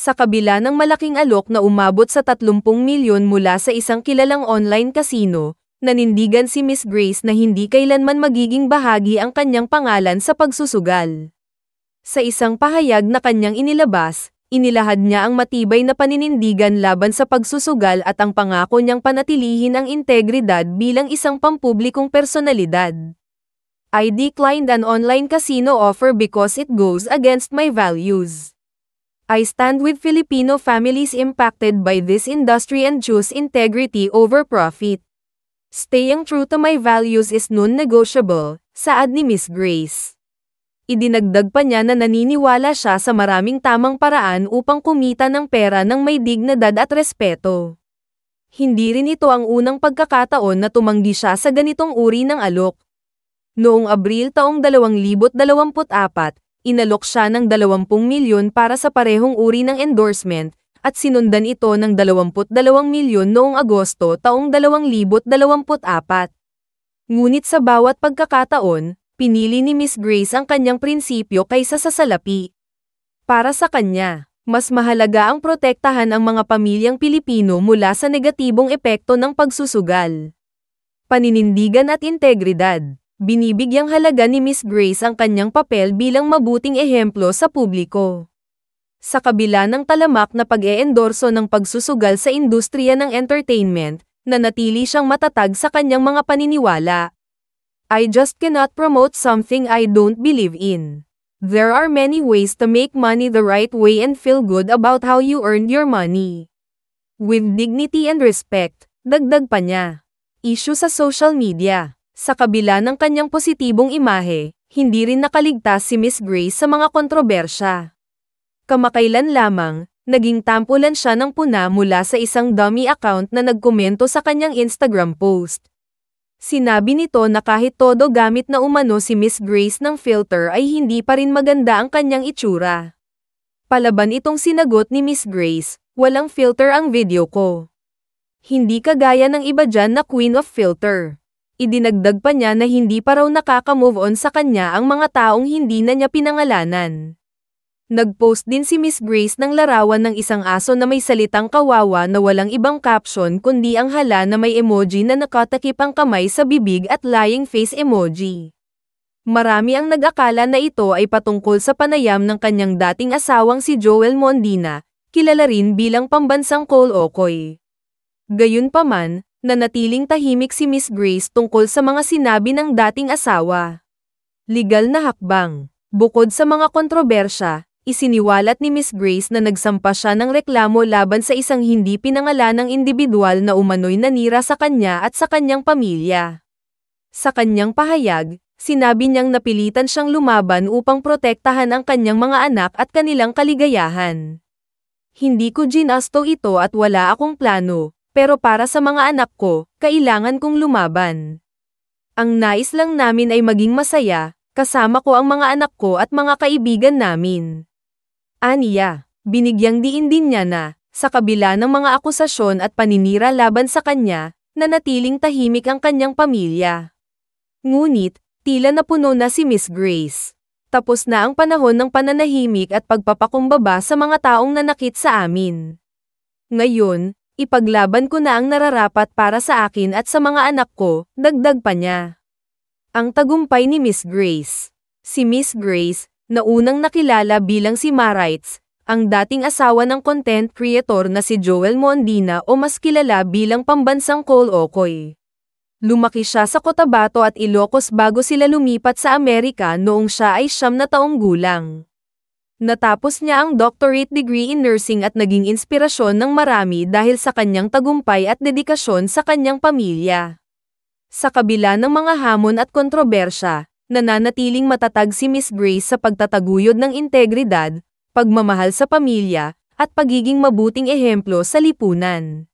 Sa kabila ng malaking alok na umabot sa 30 milyon mula sa isang kilalang online casino, nanindigan si Miss Grace na hindi kailanman magiging bahagi ang kanyang pangalan sa pagsusugal. Sa isang pahayag na kanyang inilabas, inilahad niya ang matibay na paninindigan laban sa pagsusugal at ang pangako niyang panatilihin ang integridad bilang isang pampublikong personalidad. I declined an online casino offer because it goes against my values. I stand with Filipino families impacted by this industry and choose integrity over profit. Staying true to my values is non-negotiable, saad ni Miss Grace. Idinagdag pa niya na naniniwala siya sa maraming tamang paraan upang kumita ng pera ng may dignidad at respeto. Hindi rin ito ang unang pagkakataon na tumanggi siya sa ganitong uri ng alok. Noong Abril taong 2024, inalok siya ng 20 milyon para sa parehong uri ng endorsement, at sinundan ito ng 22 milyon noong Agosto taong 2024. Ngunit sa bawat pagkakataon, pinili ni Miss Grace ang kanyang prinsipyo kaysa sa salapi. Para sa kanya, mas mahalaga ang protektahan ang mga pamilyang Pilipino mula sa negatibong epekto ng pagsusugal. Paninindigan at integridad. Binibigyang halaga ni Miss Grace ang kanyang papel bilang mabuting ehemplo sa publiko. Sa kabila ng talamak na pag-eendorso ng pagsusugal sa industriya ng entertainment, nanatili siyang matatag sa kanyang mga paniniwala. I just cannot promote something I don't believe in. There are many ways to make money the right way and feel good about how you earned your money. With dignity and respect, dagdag pa niya. Issue sa social media. Sa kabila ng kanyang positibong imahe, hindi rin nakaligtas si Miss Grace sa mga kontrobersya. Kamakailan lamang, naging tampulan siya ng puna mula sa isang dummy account na nagkomento sa kanyang Instagram post. Sinabi nito na kahit todo gamit na umano si Miss Grace ng filter ay hindi pa rin maganda ang kanyang itsura. Palaban itong sinagot ni Miss Grace, walang filter ang video ko. Hindi kagaya ng iba dyan na queen of filter. Idinagdag pa niya na hindi pa raw nakaka-move on sa kanya ang mga taong hindi na niya pinangalanan. Nag-post din si Miss Grace ng larawan ng isang aso na may salitang kawawa na walang ibang caption kundi ang hala na may emoji na nakatakip ang kamay sa bibig at lying face emoji. Marami ang nag-akala na ito ay patungkol sa panayam ng kanyang dating asawang si Joel Mondina, kilala rin bilang pambansang Cole Okoy. Gayunpaman, nanatiling tahimik si Miss Grace tungkol sa mga sinabi ng dating asawa. Legal na hakbang. Bukod sa mga kontrobersya, isiniwalat ni Miss Grace na nagsampa siya ng reklamo laban sa isang hindi pinangalanang indibidwal na umano'y nanira sa kanya at sa kanyang pamilya. Sa kanyang pahayag, sinabi niyang napilitan siyang lumaban upang protektahan ang kanyang mga anak at kanilang kaligayahan. Hindi ko ginasto ito at wala akong plano. Pero para sa mga anak ko, kailangan kong lumaban. Ang nais lang namin ay maging masaya, kasama ko ang mga anak ko at mga kaibigan namin. Aniya, binigyang diin din niya na, sa kabila ng mga akusasyon at paninira laban sa kanya, nanatiling tahimik ang kanyang pamilya. Ngunit, tila napuno na si Miss Grace. Tapos na ang panahon ng pananahimik at pagpapakumbaba sa mga taong nanakit sa amin. Ngayon, ipaglaban ko na ang nararapat para sa akin at sa mga anak ko, dagdag pa niya. Ang tagumpay ni Miss Grace. Si Miss Grace, na unang nakilala bilang si Marites, ang dating asawa ng content creator na si Joel Mondina o mas kilala bilang pambansang Cole Okoy. Lumaki siya sa Cotabato at Ilocos bago sila lumipat sa Amerika noong siya ay 9 na taong gulang. Natapos niya ang doctorate degree in nursing at naging inspirasyon ng marami dahil sa kanyang tagumpay at dedikasyon sa kanyang pamilya. Sa kabila ng mga hamon at kontrobersya, nananatiling matatag si Miss Grace sa pagtataguyod ng integridad, pagmamahal sa pamilya, at pagiging mabuting ehemplo sa lipunan.